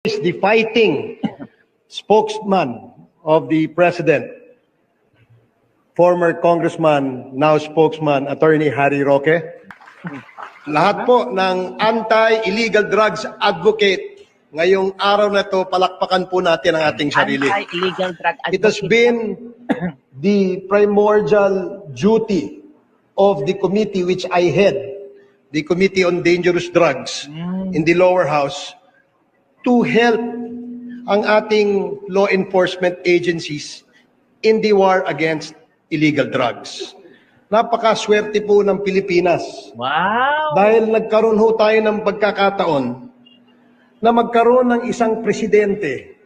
is the fighting spokesman of the president, former congressman, now spokesman, Attorney Harry Roque. Lahat po ng anti-illegal drugs advocate, ngayong araw na to, palakpakan po natin ang ating sarili. Anti-illegal drug advocate. It has been the primordial duty of the committee which I head, the Committee on Dangerous Drugs in the lower house, to help ang ating law enforcement agencies in the war against illegal drugs. Napakaswerte po ng Pilipinas. Wow! Dahil nagkaroon ho tayo ng pagkakataon na magkaroon ng isang presidente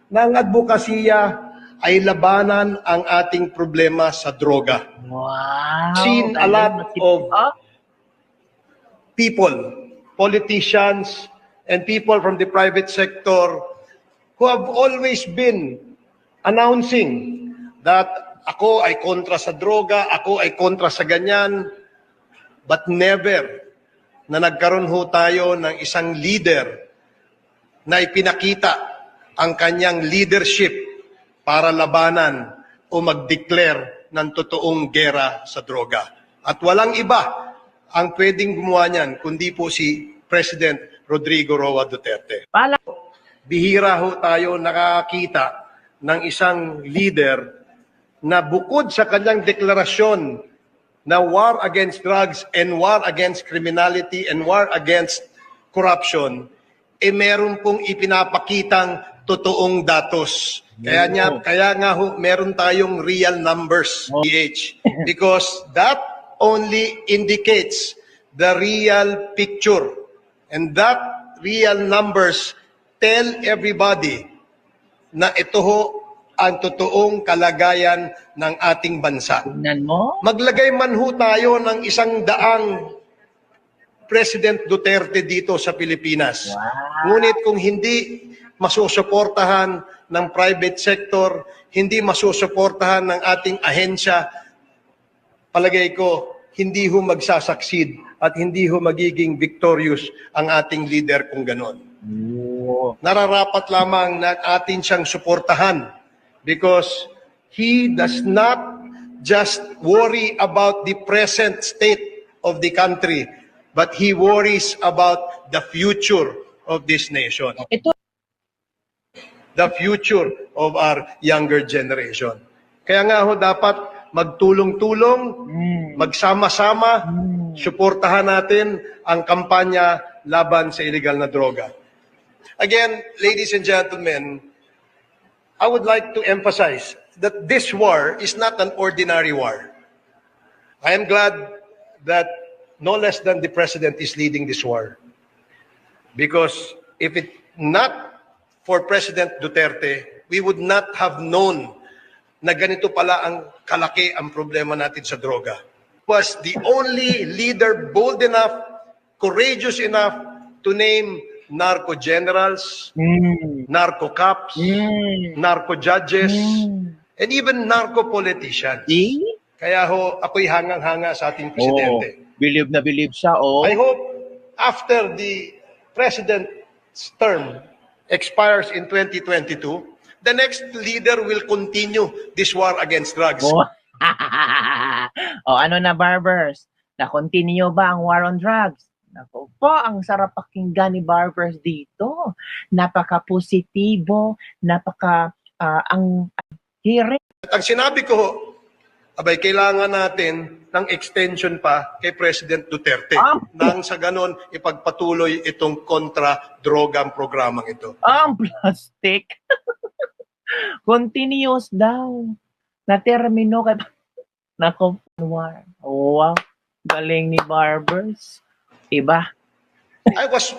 na ang advokasya ay labanan ang ating problema sa droga. Wow! Seen a lot of people, politicians, and people from the private sector who have always been announcing that ako ay kontra sa droga, ako ay kontra sa ganyan, but never na nagkaroon ho tayo ng isang leader na ipinakita ang kanyang leadership para labanan o mag-declare ng totoong gera sa droga. At walang iba ang pwedeng gumawa niyan, kundi po si President Rodrigo Roa Duterte. Bihira ho tayo nakakita ng isang leader na bukod sa kanyang deklarasyon na war against drugs and war against criminality and war against corruption, meron pong ipinapakitang totoong datos. Kaya nga ho, meron tayong real numbers, PH, because that only indicates the real picture. And that real numbers tell everybody na ito ho ang totoong kalagayan ng ating bansa. Tingnan mo? Maglagay man ho tayo ng 100 President Duterte dito sa Pilipinas. Wow. Ngunit kung hindi masusuportahan ng private sector, hindi masusuportahan ng ating ahensya, palagay ko, hindi ho magsasucceed at hindi ho magiging victorious ang ating leader kung ganon. Nararapat lamang na atin siyang suportahan because he does not just worry about the present state of the country, but he worries about the future of this nation. The future of our younger generation. Kaya nga ho, dapat magtulong-tulong, magsama-sama, suportahan natin ang kampanya laban sa illegal na droga. Again, ladies and gentlemen, I would like to emphasize that this war is not an ordinary war. I am glad that no less than the president is leading this war. Because if it not for President Duterte, we would not have known na ganito pala ang kalaki ang problema natin sa droga. He was the only leader bold enough, courageous enough to name narco generals, narco cops, narco judges, and even narco politicians. Kaya ho, ako'y hangang-hanga sa ating presidente. Believe na believe siya, I hope after the president's term expires in 2022, the next leader will continue this war against drugs. Ano na, Barbers? Na-continue ba ang war on drugs? Naku po, ang sarap pakinggan ni Barbers dito. Napaka-positibo, ang hearing. At ang sinabi ko, abay, kailangan natin ng extension pa kay President Duterte. Nang sa ganon, ipagpatuloy itong kontra-drogang programang ito. Ang plastic. Continuous daw. Na-termino kay... Naku, war. Wow. Galing ni Barbers. Iba. I was